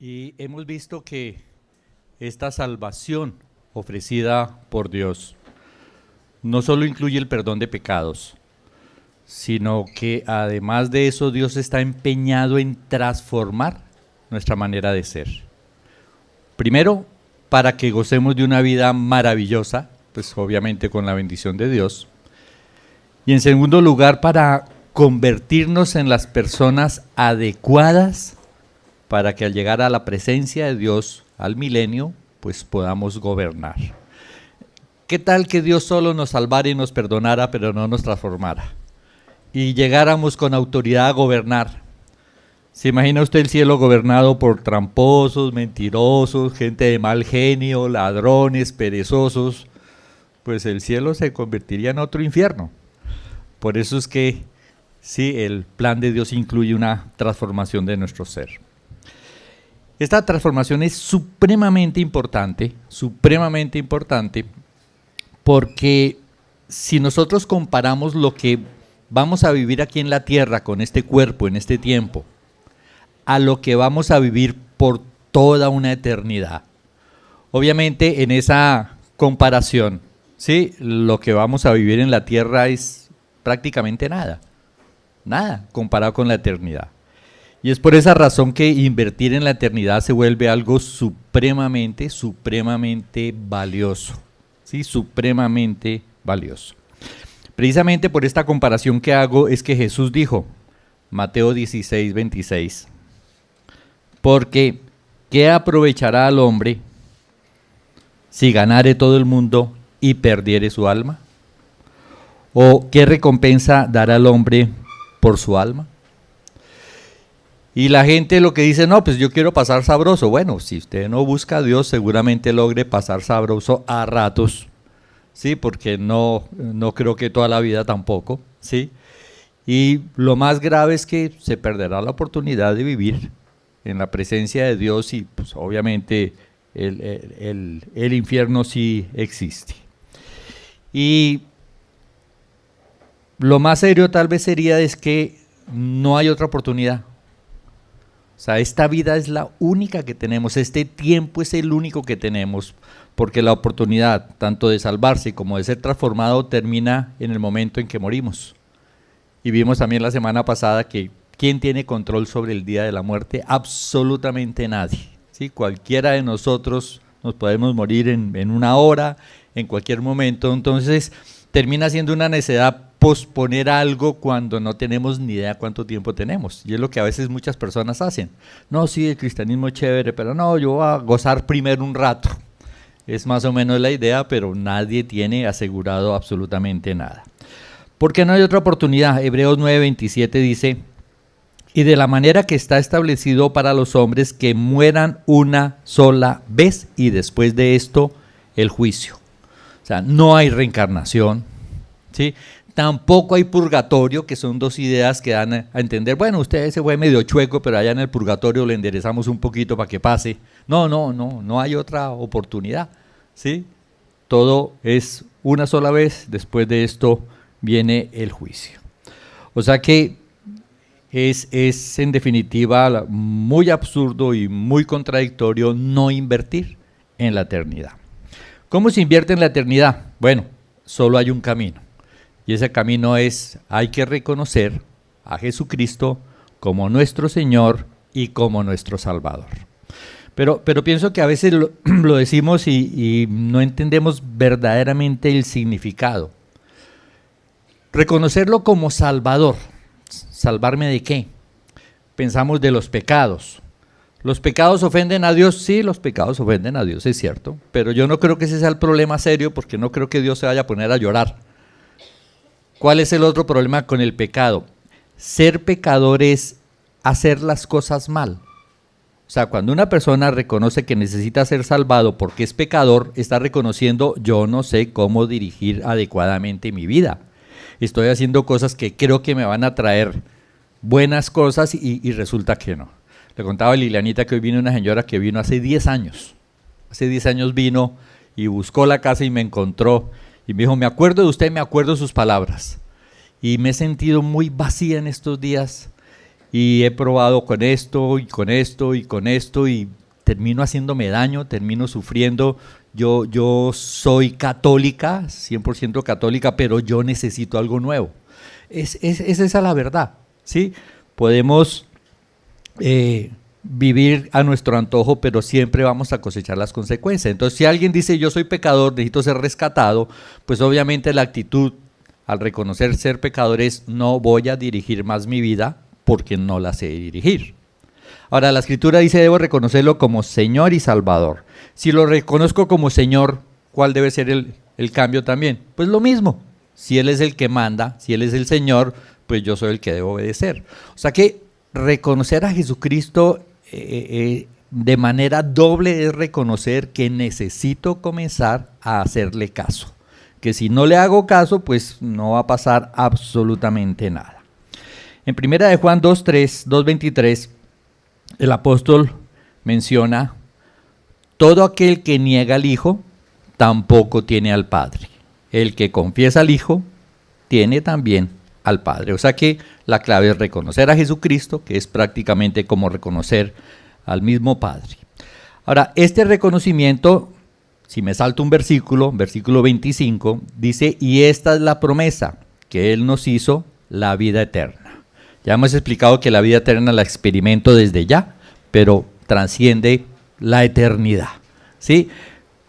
Y hemos visto que esta salvación ofrecida por Dios no solo incluye el perdón de pecados, sino que además de eso Dios está empeñado en transformar nuestra manera de ser. Primero, para que gocemos de una vida maravillosa, pues obviamente con la bendición de Dios. Y en segundo lugar, para convertirnos en las personas adecuadas para que al llegar a la presencia de Dios, al milenio, pues podamos gobernar. ¿Qué tal que Dios solo nos salvara y nos perdonara, pero no nos transformara? Y llegáramos con autoridad a gobernar. ¿Se imagina usted el cielo gobernado por tramposos, mentirosos, gente de mal genio, ladrones, perezosos? Pues el cielo se convertiría en otro infierno. Por eso es que sí, el plan de Dios incluye una transformación de nuestro ser. Esta transformación es supremamente importante, porque si nosotros comparamos lo que vamos a vivir aquí en la tierra con este cuerpo, en este tiempo, a lo que vamos a vivir por toda una eternidad. Obviamente en esa comparación, ¿sí? Lo que vamos a vivir en la tierra es prácticamente nada comparado con la eternidad. Y es por esa razón que invertir en la eternidad se vuelve algo supremamente valioso, ¿sí? Supremamente valioso. Precisamente por esta comparación que hago es que Jesús dijo, Mateo 16, 26, porque ¿qué aprovechará al hombre si ganare todo el mundo y perdiere su alma? ¿O qué recompensa dará el hombre por su alma? Y la gente lo que dice, no, pues yo quiero pasar sabroso. Bueno, si usted no busca a Dios, seguramente logre pasar sabroso a ratos, ¿sí? Porque no creo que toda la vida tampoco, ¿sí? Y lo más grave es que se perderá la oportunidad de vivir en la presencia de Dios y pues obviamente el infierno sí existe. Y lo más serio tal vez sería es que no hay otra oportunidad. O sea, esta vida es la única que tenemos, este tiempo es el único que tenemos, porque la oportunidad tanto de salvarse como de ser transformado termina en el momento en que morimos. Y vimos también la semana pasada que ¿quién tiene control sobre el día de la muerte? Absolutamente nadie, ¿sí? Cualquiera de nosotros nos podemos morir en una hora, en cualquier momento, entonces termina siendo una necedad posponer algo cuando no tenemos ni idea cuánto tiempo tenemos. Y es lo que a veces muchas personas hacen. No, sí, el cristianismo es chévere, pero no, yo voy a gozar primero un rato. Es más o menos la idea, pero nadie tiene asegurado absolutamente nada. ¿Por qué no hay otra oportunidad? Hebreos 9:27 dice, y de la manera que está establecido para los hombres que mueran una sola vez y después de esto el juicio. O sea, no hay reencarnación, ¿sí? Tampoco hay purgatorio, que son dos ideas que dan a entender, bueno, usted se fue medio chueco, pero allá en el purgatorio le enderezamos un poquito para que pase. No hay otra oportunidad, ¿sí? Todo es una sola vez, después de esto viene el juicio. O sea que es en definitiva muy absurdo y muy contradictorio no invertir en la eternidad. ¿Cómo se invierte en la eternidad? Bueno, solo hay un camino. Y ese camino es, hay que reconocer a Jesucristo como nuestro Señor y como nuestro Salvador. Pero pienso que a veces lo decimos y no entendemos verdaderamente el significado. Reconocerlo como Salvador. ¿Salvarme de qué? Pensamos de los pecados. ¿Los pecados ofenden a Dios? Sí, los pecados ofenden a Dios, es cierto. Pero yo no creo que ese sea el problema serio, porque no creo que Dios se vaya a poner a llorar. ¿Cuál es el otro problema con el pecado? Ser pecador es hacer las cosas mal. O sea, cuando una persona reconoce que necesita ser salvado porque es pecador, está reconociendo, yo no sé cómo dirigir adecuadamente mi vida. Estoy haciendo cosas que creo que me van a traer buenas cosas y resulta que no. Le contaba a Lilianita que hoy vino una señora que vino hace 10 años. Hace 10 años vino y buscó la casa y me encontró. Y me dijo, me acuerdo de usted, me acuerdo de sus palabras. Y me he sentido muy vacía en estos días. y he probado con esto y con esto y con esto y termino haciéndome daño, termino sufriendo. Yo soy católica, 100% católica, pero yo necesito algo nuevo. Es esa la verdad, ¿sí? Podemos vivir a nuestro antojo, pero siempre vamos a cosechar las consecuencias. Entonces, si alguien dice yo soy pecador, necesito ser rescatado, pues obviamente la actitud al reconocer ser pecador es no voy a dirigir más mi vida porque no la sé dirigir. Ahora, la Escritura dice debo reconocerlo como Señor y Salvador. Si lo reconozco como Señor, ¿cuál debe ser el cambio también? Pues lo mismo. Si Él es el que manda, si Él es el Señor, pues yo soy el que debo obedecer. O sea que reconocer a Jesucristo de manera doble es reconocer que necesito comenzar a hacerle caso. Que si no le hago caso, pues no va a pasar absolutamente nada. En 1 de Juan 2:23, el apóstol menciona, todo aquel que niega al Hijo, tampoco tiene al Padre. El que confiesa al Hijo, tiene también al Padre. O sea que la clave es reconocer a Jesucristo, que es prácticamente como reconocer al mismo Padre. Ahora, este reconocimiento, si me salto un versículo 25, dice, y esta es la promesa que Él nos hizo, la vida eterna. Ya hemos explicado que la vida eterna la experimento desde ya, pero trasciende la eternidad, ¿sí?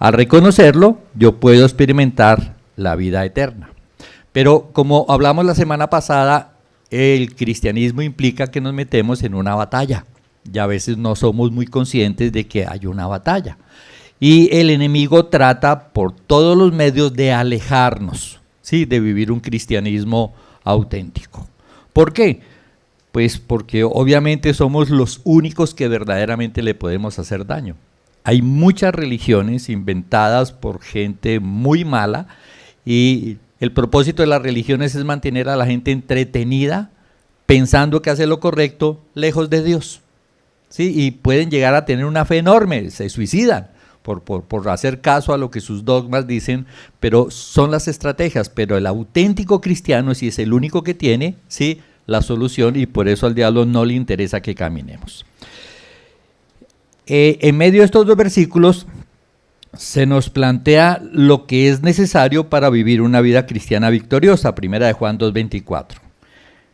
Al reconocerlo, yo puedo experimentar la vida eterna. Pero como hablamos la semana pasada, el cristianismo implica que nos metemos en una batalla. Y a veces no somos muy conscientes de que hay una batalla. Y el enemigo trata por todos los medios de alejarnos, ¿sí? De vivir un cristianismo auténtico. ¿Por qué? Pues porque obviamente somos los únicos que verdaderamente le podemos hacer daño. Hay muchas religiones inventadas por gente muy mala y el propósito de las religiones es mantener a la gente entretenida pensando que hace lo correcto lejos de Dios, ¿sí? Y pueden llegar a tener una fe enorme, se suicidan por hacer caso a lo que sus dogmas dicen, pero son las estrategias. Pero el auténtico cristiano sí es el único que tiene, ¿sí?, la solución, y por eso al diablo no le interesa que caminemos. En medio de estos dos versículos se nos plantea lo que es necesario para vivir una vida cristiana victoriosa. 1 de Juan 2:24.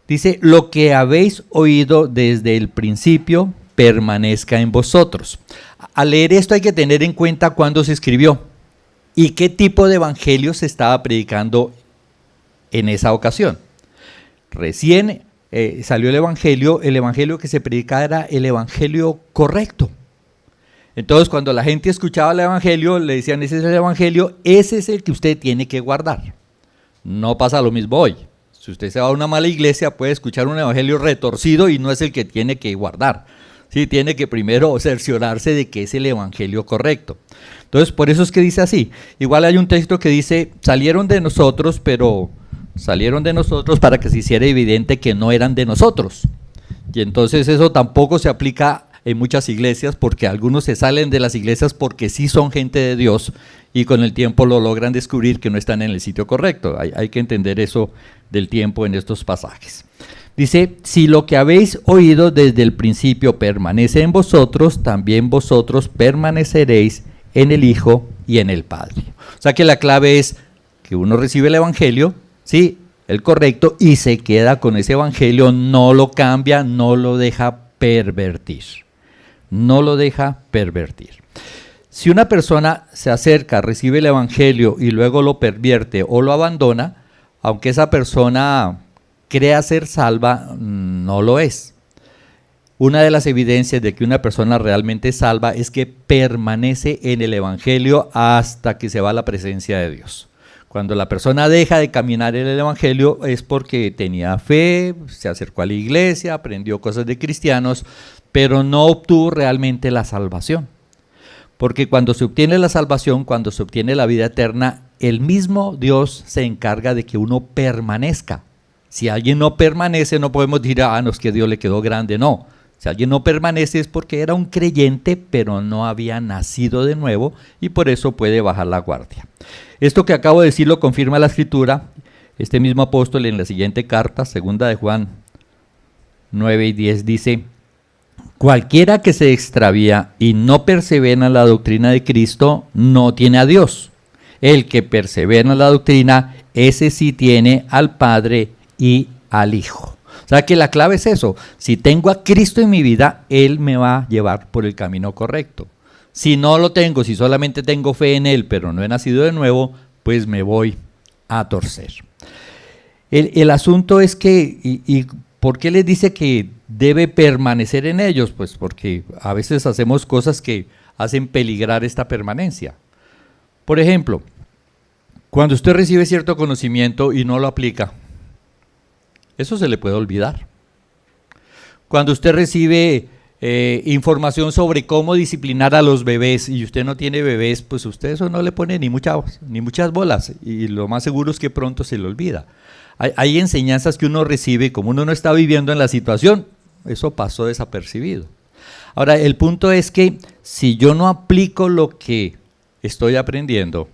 Dice, lo que habéis oído desde el principio permanezca en vosotros. Al leer esto hay que tener en cuenta cuándo se escribió y qué tipo de evangelio se estaba predicando en esa ocasión. Recién salió el evangelio que se predicaba era el evangelio correcto. Entonces cuando la gente escuchaba el evangelio, le decían, ese es el evangelio, ese es el que usted tiene que guardar. No pasa lo mismo hoy. Si usted se va a una mala iglesia, puede escuchar un evangelio retorcido y no es el que tiene que guardar. Sí, tiene que primero cerciorarse de que es el evangelio correcto. Entonces, por eso es que dice así. Igual hay un texto que dice, salieron de nosotros para que se hiciera evidente que no eran de nosotros. Y entonces eso tampoco se aplica en muchas iglesias, porque algunos se salen de las iglesias porque sí son gente de Dios y con el tiempo lo logran descubrir que no están en el sitio correcto. Hay que entender eso del tiempo en estos pasajes. Dice, si lo que habéis oído desde el principio permanece en vosotros, también vosotros permaneceréis en el Hijo y en el Padre. O sea que la clave es que uno recibe el evangelio, sí, el correcto, y se queda con ese evangelio, no lo cambia, no lo deja pervertir. No lo deja pervertir. Si una persona se acerca, recibe el evangelio y luego lo pervierte o lo abandona, aunque esa persona crea ser salva, no lo es. Una de las evidencias de que una persona realmente es salva es que permanece en el evangelio hasta que se va a la presencia de Dios. Cuando la persona deja de caminar en el evangelio es porque tenía fe, se acercó a la iglesia, aprendió cosas de cristianos, pero no obtuvo realmente la salvación. Porque cuando se obtiene la salvación, cuando se obtiene la vida eterna, el mismo Dios se encarga de que uno permanezca. Si alguien no permanece, no podemos decir, no, es que Dios le quedó grande, no. Si alguien no permanece es porque era un creyente, pero no había nacido de nuevo y por eso puede bajar la guardia. Esto que acabo de decir lo confirma la Escritura. Este mismo apóstol en la siguiente carta, 2 de Juan 9 y 10 dice: cualquiera que se extravía y no persevera en la doctrina de Cristo no tiene a Dios. El que persevera en la doctrina, ese sí tiene al Padre y al Hijo. O sea que la clave es eso. Si tengo a Cristo en mi vida, Él me va a llevar por el camino correcto. Si no lo tengo, si solamente tengo fe en Él, pero no he nacido de nuevo, pues me voy a torcer. El asunto es que, y ¿por qué les dice que debe permanecer en ellos? Pues porque a veces hacemos cosas que hacen peligrar esta permanencia. Por ejemplo, cuando usted recibe cierto conocimiento y no lo aplica, eso se le puede olvidar. Cuando usted recibe información sobre cómo disciplinar a los bebés y usted no tiene bebés, pues usted eso no le pone ni muchas bolas, y lo más seguro es que pronto se le olvida. Hay enseñanzas que uno recibe y como uno no está viviendo en la situación, eso pasó desapercibido. Ahora, el punto es que si yo no aplico lo que estoy aprendiendo,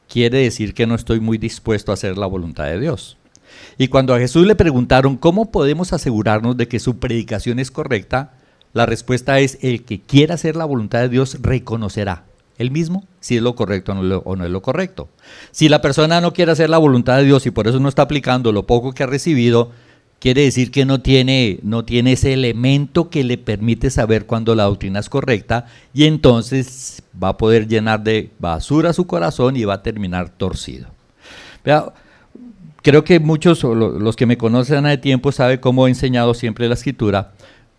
quiere decir que no estoy muy dispuesto a hacer la voluntad de Dios. Y cuando a Jesús le preguntaron cómo podemos asegurarnos de que su predicación es correcta, la respuesta es: el que quiera hacer la voluntad de Dios reconocerá él mismo si es lo correcto o no es lo correcto. Si la persona no quiere hacer la voluntad de Dios y por eso no está aplicando lo poco que ha recibido, quiere decir que no tiene ese elemento que le permite saber cuándo la doctrina es correcta, y entonces va a poder llenar de basura su corazón y va a terminar torcido. Vea, creo que muchos, los que me conocen hace tiempo, saben cómo he enseñado siempre la Escritura,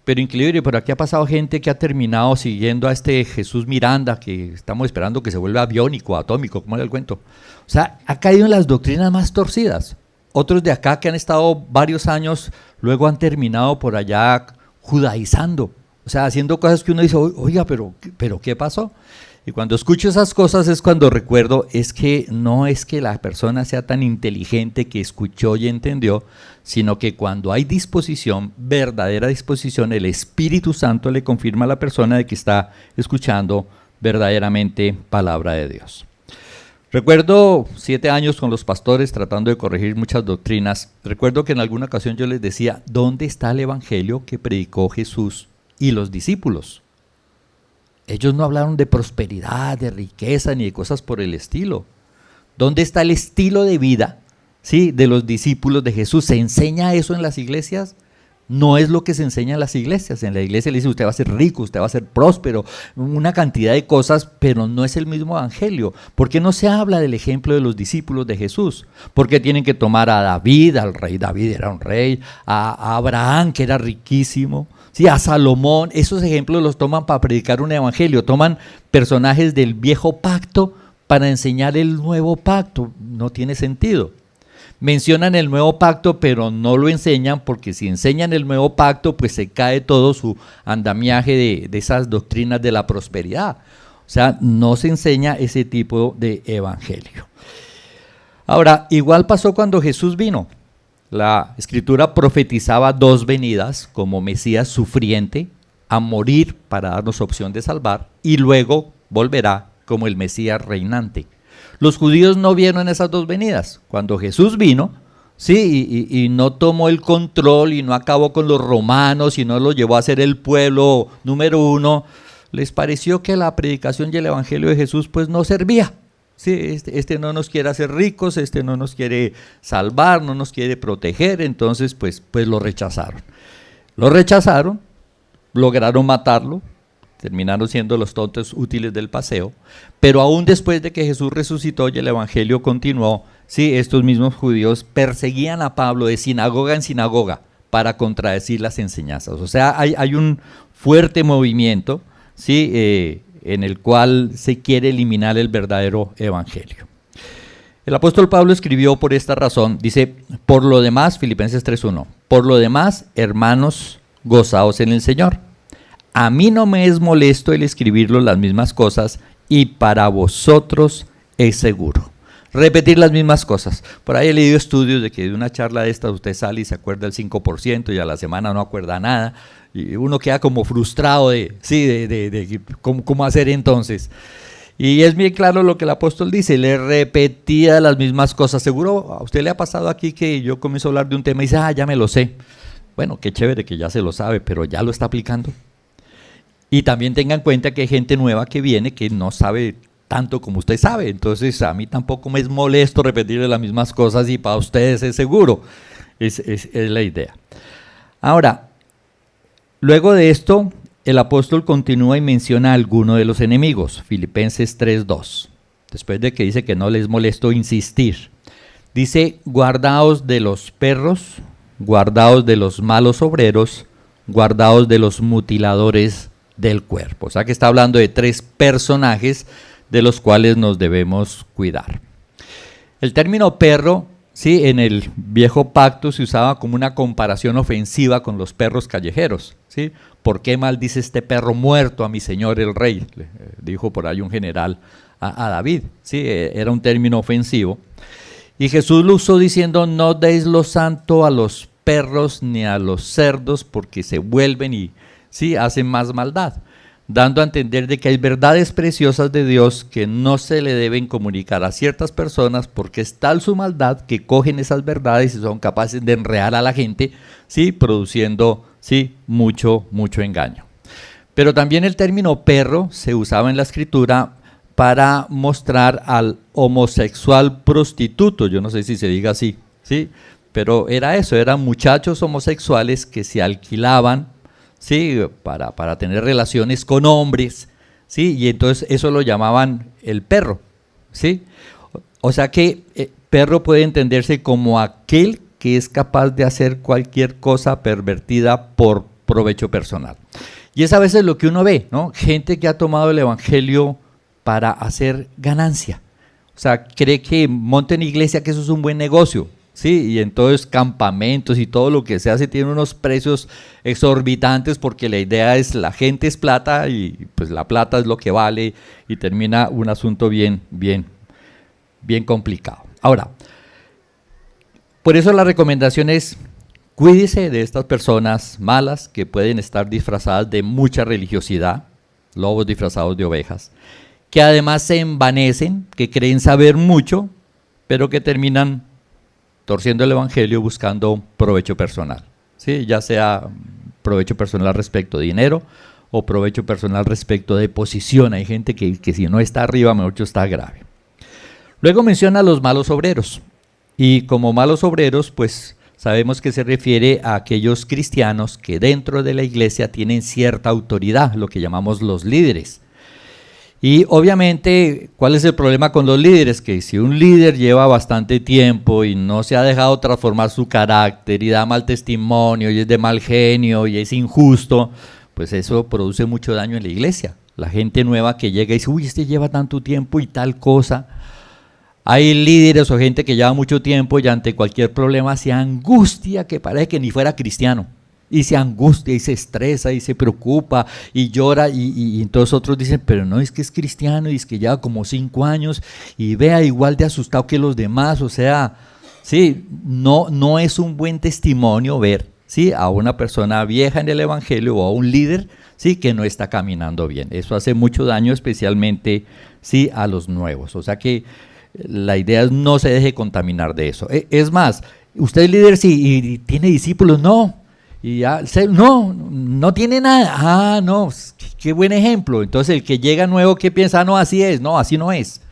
pero increíble, por aquí ha pasado gente que ha terminado siguiendo a este Jesús Miranda, que estamos esperando que se vuelva aviónico, atómico, como era el cuento. O sea, ha caído en las doctrinas más torcidas. Otros de acá que han estado varios años, luego han terminado por allá judaizando, o sea, haciendo cosas que uno dice: oiga, pero ¿qué pasó? Y cuando escucho esas cosas es cuando recuerdo, es que no es que la persona sea tan inteligente que escuchó y entendió, sino que cuando hay disposición, verdadera disposición, el Espíritu Santo le confirma a la persona de que está escuchando verdaderamente palabra de Dios. Recuerdo 7 años con los pastores tratando de corregir muchas doctrinas. Recuerdo que en alguna ocasión yo les decía: ¿dónde está el evangelio que predicó Jesús y los discípulos? Ellos no hablaron de prosperidad, de riqueza, ni de cosas por el estilo. ¿Dónde está el estilo de vida, sí, de los discípulos de Jesús? ¿Se enseña eso en las iglesias? No es lo que se enseña en las iglesias. En la iglesia le dice: usted va a ser rico, usted va a ser próspero, una cantidad de cosas, pero no es el mismo evangelio. ¿Por qué no se habla del ejemplo de los discípulos de Jesús? ¿Por qué tienen que tomar a David, al rey David era un rey, a Abraham, que era riquísimo, sí, a Salomón? Esos ejemplos los toman para predicar un evangelio, toman personajes del viejo pacto para enseñar el nuevo pacto. No tiene sentido. Mencionan el nuevo pacto, pero no lo enseñan, porque si enseñan el nuevo pacto, pues se cae todo su andamiaje de esas doctrinas de la prosperidad. O sea, no se enseña ese tipo de evangelio. Ahora, igual pasó cuando Jesús vino. La Escritura profetizaba 2 venidas como Mesías sufriente, a morir para darnos opción de salvar, y luego volverá como el Mesías reinante. Los judíos no vieron esas 2 venidas. Cuando Jesús vino, sí, y no tomó el control y no acabó con los romanos y no los llevó a ser el pueblo número 1, les pareció que la predicación y el evangelio de Jesús pues no servía. Sí, este no nos quiere hacer ricos, este no nos quiere salvar, no nos quiere proteger, entonces pues lo rechazaron. Lo rechazaron, lograron matarlo, terminaron siendo los tontos útiles del paseo, pero aún después de que Jesús resucitó y el evangelio continuó, sí, estos mismos judíos perseguían a Pablo de sinagoga en sinagoga para contradecir las enseñanzas. O sea, hay un fuerte movimiento, sí, en el cual se quiere eliminar el verdadero evangelio. El apóstol Pablo escribió por esta razón, dice: por lo demás, Filipenses 3:1, por lo demás, hermanos, gozaos en el Señor. A mí no me es molesto el escribirlo las mismas cosas, y para vosotros es seguro. Repetir las mismas cosas. Por ahí he leído estudios de que de una charla de estas usted sale y se acuerda el 5% y a la semana no acuerda nada, y uno queda como frustrado de cómo hacer entonces. Y es bien claro lo que el apóstol dice: le repetía las mismas cosas. Seguro a usted le ha pasado aquí que yo comienzo a hablar de un tema y dice: ya me lo sé. Bueno, qué chévere que ya se lo sabe, pero ya lo está aplicando. Y también tenga en cuenta que hay gente nueva que viene que no sabe tanto como usted sabe. Entonces a mí tampoco me es molesto repetirle las mismas cosas y para ustedes es seguro. Es la idea. Ahora, luego de esto, el apóstol continúa y menciona a alguno de los enemigos. Filipenses 3:2. Después de que dice que no les molesto insistir. Dice, guardaos de los perros, guardaos de los malos obreros, guardaos de los mutiladores del cuerpo. O sea que está hablando de 3 personajes de los cuales nos debemos cuidar. El término perro, sí, en el viejo pacto se usaba como una comparación ofensiva con los perros callejeros, ¿sí? ¿Por qué maldice este perro muerto a mi señor el rey? Le dijo por ahí un general a David, ¿sí? Era un término ofensivo. Y Jesús lo usó diciendo, no deis lo santo a los perros ni a los cerdos porque se vuelven y sí, hacen más maldad, dando a entender de que hay verdades preciosas de Dios que no se le deben comunicar a ciertas personas porque es tal su maldad que cogen esas verdades y son capaces de enredar a la gente, sí, produciendo sí, mucho engaño. Pero también el término perro se usaba en la escritura para mostrar al homosexual prostituto, yo no sé si se diga así, ¿sí? Pero era eso, eran muchachos homosexuales que se alquilaban, ¿sí? para tener relaciones con hombres, ¿sí? Y entonces eso lo llamaban el perro, ¿sí? O sea que perro puede entenderse como aquel que es capaz de hacer cualquier cosa pervertida por provecho personal. Y es a veces lo que uno ve, ¿no? Gente que ha tomado el evangelio para hacer ganancia. O sea, cree que monten iglesia, que eso es un buen negocio, ¿sí? Y entonces campamentos y todo lo que se hace tiene unos precios exorbitantes porque la idea es la gente es plata y pues la plata es lo que vale y termina un asunto bien complicado. Ahora, por eso la recomendación es cuídese de estas personas malas que pueden estar disfrazadas de mucha religiosidad, lobos disfrazados de ovejas, que además se envanecen, que creen saber mucho, pero que terminan torciendo el evangelio buscando provecho personal, ¿sí? Ya sea provecho personal respecto de dinero o provecho personal respecto de posición. Hay gente que si no está arriba, mejor dicho, está grave. Luego menciona a los malos obreros, y como malos obreros, pues sabemos que se refiere a aquellos cristianos que dentro de la iglesia tienen cierta autoridad, lo que llamamos los líderes. Y obviamente, ¿cuál es el problema con los líderes? Que si un líder lleva bastante tiempo y no se ha dejado transformar su carácter y da mal testimonio y es de mal genio y es injusto, pues eso produce mucho daño en la iglesia. La gente nueva que llega y dice, uy, este lleva tanto tiempo y tal cosa. Hay líderes o gente que lleva mucho tiempo y ante cualquier problema se angustia que parece que ni fuera cristiano. Y se angustia y se estresa y se preocupa y llora y entonces otros dicen, pero no, es que es cristiano y es que lleva como 5 años y vea igual de asustado que los demás. O sea, sí, no es un buen testimonio ver, ¿sí? A una persona vieja en el evangelio o a un líder, ¿sí? Que no está caminando bien. Eso hace mucho daño, especialmente, ¿sí? A los nuevos. O sea que la idea es no se deje contaminar de eso. Es más, usted es líder sí, y tiene discípulos, no. Y ya, no tiene nada. Ah, no, qué buen ejemplo. Entonces el que llega nuevo, ¿qué piensa? No, así es. No, así no es.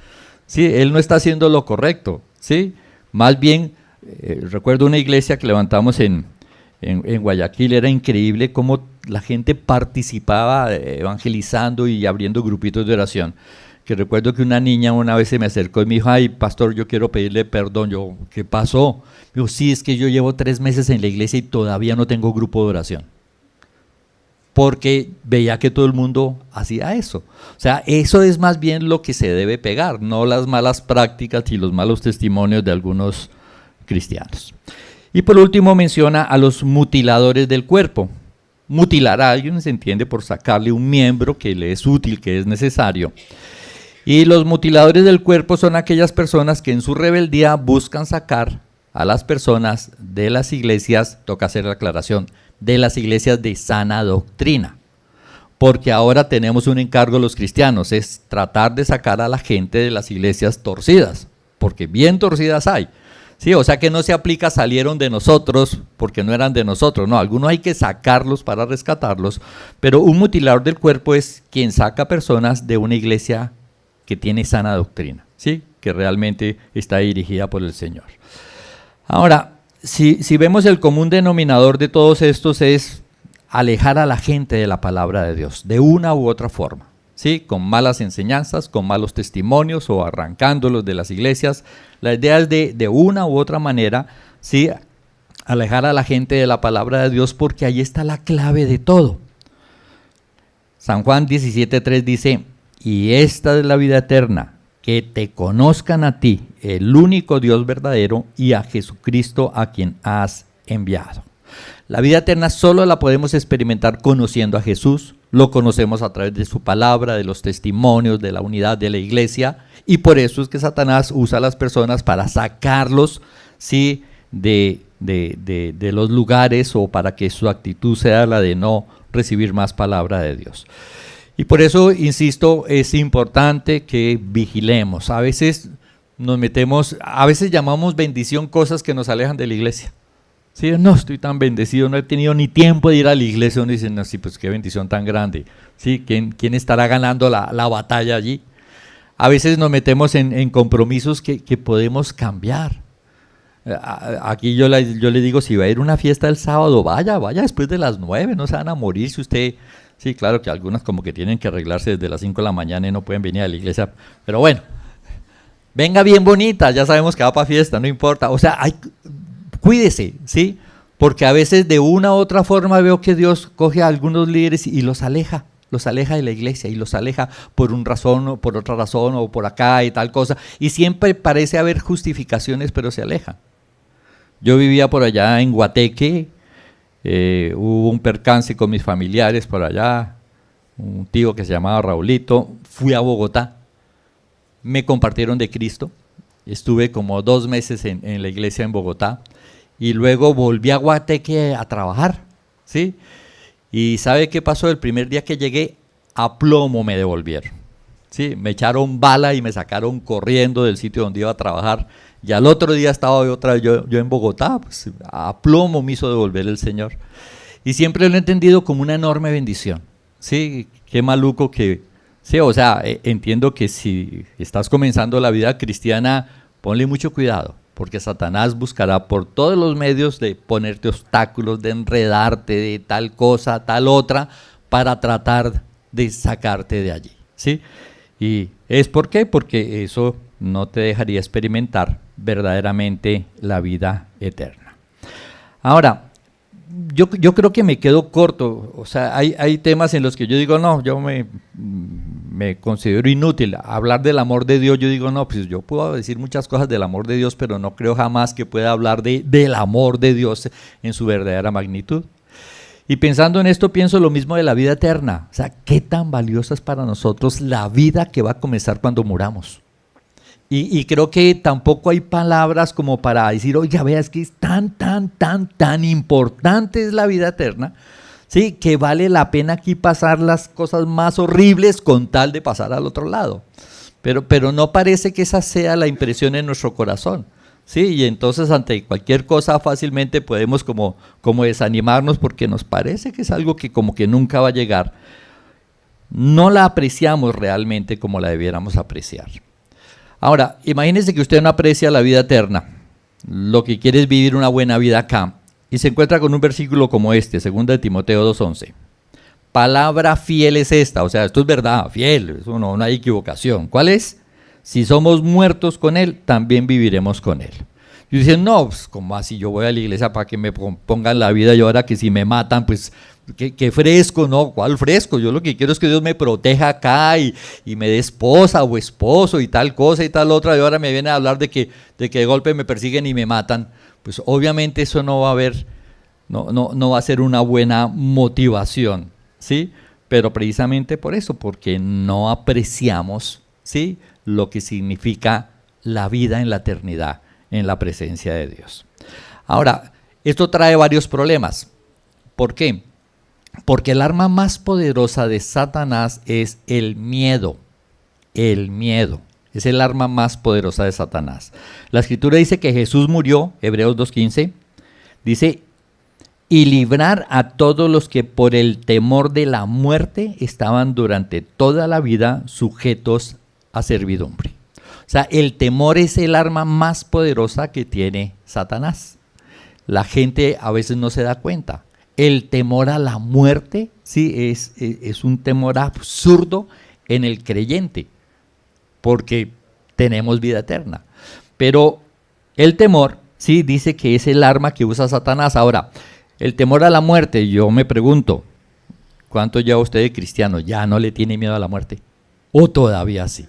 Sí, él no está haciendo lo correcto. ¿Sí? Más bien, recuerdo una iglesia que levantamos en Guayaquil, era increíble cómo la gente participaba evangelizando y abriendo grupitos de oración. Que recuerdo que una niña una vez se me acercó y me dijo, ay, pastor, yo quiero pedirle perdón. Yo, ¿qué pasó? Me dijo, sí, es que yo llevo 3 meses en la iglesia y todavía no tengo grupo de oración. Porque veía que todo el mundo hacía eso. O sea, eso es más bien lo que se debe pegar, no las malas prácticas y los malos testimonios de algunos cristianos. Y por último menciona a los mutiladores del cuerpo. Mutilar a alguien se entiende por sacarle un miembro que le es útil, que es necesario. Y los mutiladores del cuerpo son aquellas personas que en su rebeldía buscan sacar a las personas de las iglesias, toca hacer la aclaración, de las iglesias de sana doctrina. Porque ahora tenemos un encargo los cristianos, es tratar de sacar a la gente de las iglesias torcidas, porque bien torcidas hay. Sí, o sea que no se aplica salieron de nosotros porque no eran de nosotros, no, algunos hay que sacarlos para rescatarlos, pero un mutilador del cuerpo es quien saca personas de una iglesia que tiene sana doctrina, ¿sí? Que realmente está dirigida por el Señor. Ahora, si vemos el común denominador de todos estos es alejar a la gente de la palabra de Dios, de una u otra forma, ¿sí? Con malas enseñanzas, con malos testimonios o arrancándolos de las iglesias. La idea es de una u otra manera, ¿sí? Alejar a la gente de la palabra de Dios porque ahí está la clave de todo. San Juan 17:3 dice, y esta es la vida eterna, que te conozcan a ti, el único Dios verdadero, y a Jesucristo a quien has enviado. La vida eterna solo la podemos experimentar conociendo a Jesús, lo conocemos a través de su palabra, de los testimonios, de la unidad de la iglesia, y por eso es que Satanás usa a las personas para sacarlos, ¿sí? de los lugares o para que su actitud sea la de no recibir más palabra de Dios. Y por eso, insisto, es importante que vigilemos. A veces nos metemos, a veces llamamos bendición cosas que nos alejan de la iglesia. Sí, no estoy tan bendecido, no he tenido ni tiempo de ir a la iglesia. Uno dice, no, sí, pues qué bendición tan grande. Sí, ¿quién estará ganando la batalla allí? A veces nos metemos en compromisos que podemos cambiar. Aquí yo le digo, si va a ir a una fiesta el sábado, vaya después de las 9, no se van a morir si usted... Sí, claro que algunas como que tienen que arreglarse desde las 5 de la mañana y no pueden venir a la iglesia, pero bueno, venga bien bonita, ya sabemos que va para fiesta, no importa, o sea, cuídese, ¿sí? Porque a veces de una u otra forma veo que Dios coge a algunos líderes y los aleja de la iglesia y los aleja por una razón o por otra razón o por acá y tal cosa, y siempre parece haber justificaciones, pero se aleja. Yo vivía por allá en Guateque, hubo un percance con mis familiares por allá, un tío que se llamaba Raulito, fui a Bogotá, me compartieron de Cristo, estuve como 2 meses en la iglesia en Bogotá y luego volví a Guateque a trabajar, ¿sí? Y ¿sabe qué pasó? El primer día que llegué, a plomo me devolvieron, ¿sí? Me echaron bala y me sacaron corriendo del sitio donde iba a trabajar. Y al otro día estaba otra vez yo en Bogotá, pues a plomo me hizo devolver el Señor. Y siempre lo he entendido como una enorme bendición. Sí, qué maluco que... Sí, o sea, entiendo que si estás comenzando la vida cristiana, ponle mucho cuidado, porque Satanás buscará por todos los medios de ponerte obstáculos, de enredarte de tal cosa, tal otra, para tratar de sacarte de allí, ¿sí? ¿Y es por qué? Porque eso no te dejaría experimentar verdaderamente la vida eterna. Ahora, yo creo que me quedo corto, o sea, hay temas en los que yo digo, no, yo me considero inútil. Hablar del amor de Dios, yo digo, no, pues yo puedo decir muchas cosas del amor de Dios, pero no creo jamás que pueda hablar del amor de Dios en su verdadera magnitud. Y pensando en esto, pienso lo mismo de la vida eterna. O sea, qué tan valiosa es para nosotros la vida que va a comenzar cuando muramos. Y creo que tampoco hay palabras como para decir, oiga, vea, es que es tan importante es la vida eterna, ¿sí? Que vale la pena aquí pasar las cosas más horribles con tal de pasar al otro lado. Pero no parece que esa sea la impresión en nuestro corazón, ¿sí? Y entonces ante cualquier cosa fácilmente podemos como desanimarnos porque nos parece que es algo que como que nunca va a llegar. No la apreciamos realmente como la debiéramos apreciar. Ahora, imagínese que usted no aprecia la vida eterna, lo que quiere es vivir una buena vida acá, y se encuentra con un versículo como este, 2 de Timoteo 2:11. Palabra fiel es esta, o sea, esto es verdad, fiel, eso no hay equivocación. ¿Cuál es? Si somos muertos con Él, también viviremos con Él. Y dicen, no, pues, ¿cómo así? Yo voy a la iglesia para que me pongan la vida y ahora que si me matan, pues, qué fresco, ¿no? ¿Cuál fresco? Yo lo que quiero es que Dios me proteja acá y me dé esposa o esposo y tal cosa y tal otra, y ahora me viene a hablar de que de golpe me persiguen y me matan. Pues obviamente eso no va a haber, no va a ser una buena motivación, ¿sí? Pero precisamente por eso, porque no apreciamos, ¿sí?, lo que significa la vida en la eternidad, en la presencia de Dios. Ahora, esto trae varios problemas. ¿Por qué? Porque el arma más poderosa de Satanás es el miedo. El miedo. Es el arma más poderosa de Satanás. La Escritura dice que Jesús murió, Hebreos 2:15, dice, y librar a todos los que por el temor de la muerte estaban durante toda la vida sujetos a servidumbre. O sea, el temor es el arma más poderosa que tiene Satanás. La gente a veces no se da cuenta. El temor a la muerte, sí, es un temor absurdo en el creyente, porque tenemos vida eterna. Pero el temor, sí, dice que es el arma que usa Satanás. Ahora, el temor a la muerte, yo me pregunto, ¿cuánto lleva usted de cristiano? ¿Ya no le tiene miedo a la muerte? ¿O todavía sí?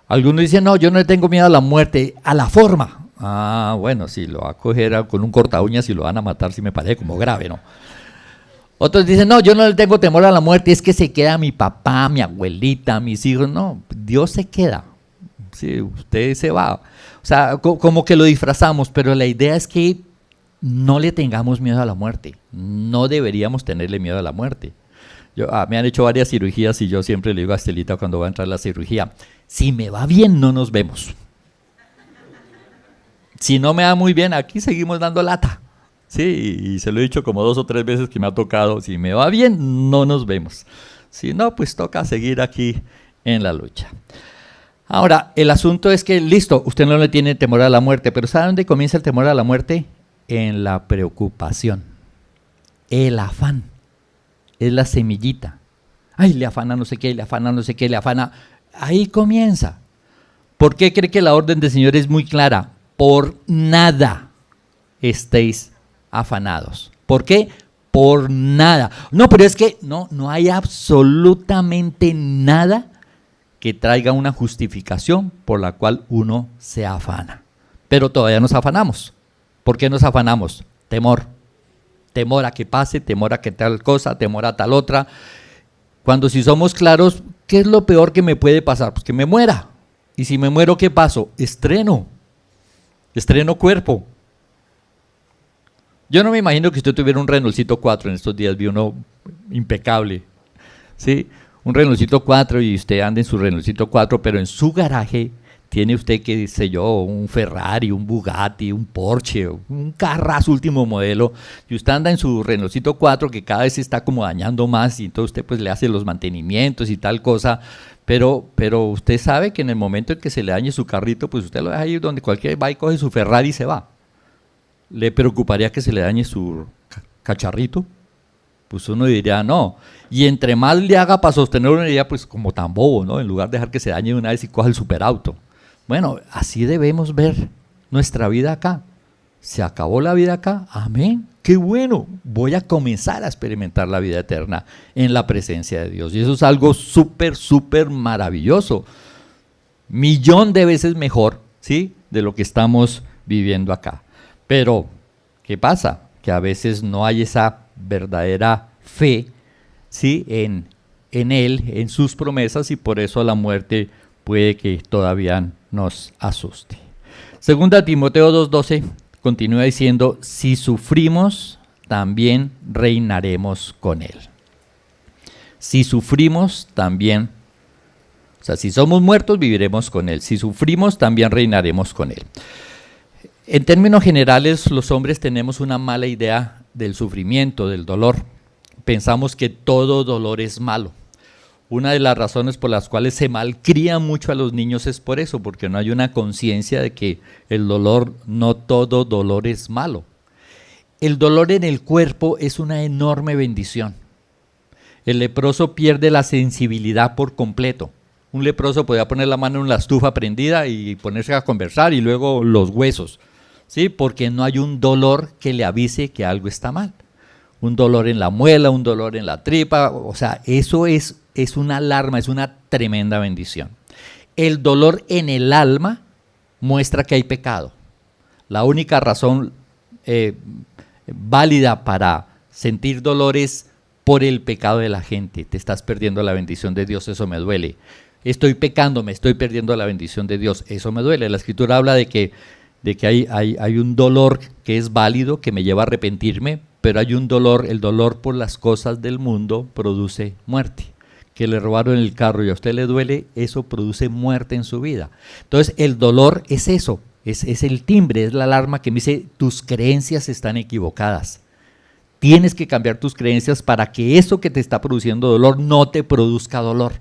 Algunos dicen, no, yo no le tengo miedo a la muerte, a la forma. Ah, bueno, si lo va a coger con un corta uñas y lo van a matar, si me parece como grave, ¿no? Otros dicen, no, yo no le tengo temor a la muerte, es que se queda mi papá, mi abuelita, mis hijos. No, Dios se queda, sí, usted se va. O sea, como que lo disfrazamos, pero la idea es que no le tengamos miedo a la muerte. No deberíamos tenerle miedo a la muerte. Me han hecho varias cirugías y yo siempre le digo a Estelita cuando va a entrar a la cirugía, si me va bien, no nos vemos. Si no me va muy bien, aquí seguimos dando lata. Sí, y se lo he dicho como 2 o 3 veces que me ha tocado, si me va bien, no nos vemos. Si no, pues toca seguir aquí en la lucha. Ahora, el asunto es que, listo, usted no le tiene temor a la muerte, pero ¿sabe dónde comienza el temor a la muerte? En la preocupación, el afán. Es la semillita. Ay, le afana no sé qué, le afana no sé qué, le afana. Ahí comienza. ¿Por qué cree que la orden del Señor es muy clara? Por nada estéis afanados. ¿Por qué? Por nada. No, pero es que no hay absolutamente nada que traiga una justificación por la cual uno se afana. Pero todavía nos afanamos. ¿Por qué nos afanamos? Temor. Temor a que pase, temor a que tal cosa, temor a tal otra. Cuando si somos claros, ¿qué es lo peor que me puede pasar? Pues que me muera. Y si me muero, ¿qué paso? Estreno cuerpo. Yo no me imagino que usted tuviera un Renaultito 4, en estos días vi uno impecable, ¿sí? Un Renaultito 4 y usted anda en su Renaultito 4, pero en su garaje tiene usted, qué sé yo, un Ferrari, un Bugatti, un Porsche, un carrazo último modelo, y usted anda en su Renaultito 4 que cada vez se está como dañando más y entonces usted pues le hace los mantenimientos y tal cosa, pero usted sabe que en el momento en que se le dañe su carrito, pues usted lo deja ahí donde cualquier va y coge su Ferrari y se va. ¿Le preocuparía que se le dañe su cacharrito? Pues uno diría no. Y entre más le haga para sostener una idea, pues como tan bobo, ¿no? En lugar de dejar que se dañe de una vez y coja el superauto. Bueno, así debemos ver nuestra vida acá. Se acabó la vida acá, amén, qué bueno, voy a comenzar a experimentar la vida eterna en la presencia de Dios. Y eso es algo súper, súper maravilloso. 1.000.000 de veces mejor, ¿sí?, de lo que estamos viviendo acá. Pero, ¿qué pasa? Que a veces no hay esa verdadera fe, ¿sí?, en Él, en sus promesas, y por eso la muerte puede que todavía nos asuste. Segunda Timoteo 2:12 continúa diciendo, si sufrimos, también reinaremos con Él. Si sufrimos, también, o sea, si somos muertos, viviremos con Él. Si sufrimos, también reinaremos con Él. En términos generales, los hombres tenemos una mala idea del sufrimiento, del dolor. Pensamos que todo dolor es malo. Una de las razones por las cuales se malcría mucho a los niños es por eso, porque no hay una conciencia de que el dolor, no todo dolor es malo. El dolor en el cuerpo es una enorme bendición. El leproso pierde la sensibilidad por completo. Un leproso podía poner la mano en la estufa prendida y ponerse a conversar y luego los huesos, ¿sí? Porque no hay un dolor que le avise que algo está mal. Un dolor en la muela, un dolor en la tripa, o sea, eso es una alarma, es una tremenda bendición. El dolor en el alma muestra que hay pecado. La única razón válida para sentir dolor es por el pecado de la gente. Te estás perdiendo la bendición de Dios, eso me duele. Estoy pecando, me estoy perdiendo la bendición de Dios, eso me duele. La Escritura habla de que hay un dolor que es válido, que me lleva a arrepentirme, pero hay un dolor, el dolor por las cosas del mundo produce muerte. que le robaron el carro y a usted le duele, eso produce muerte en su vida. Entonces el dolor es eso, es el timbre, es la alarma que me dice tus creencias están equivocadas. Tienes que cambiar tus creencias para que eso que te está produciendo dolor no te produzca dolor,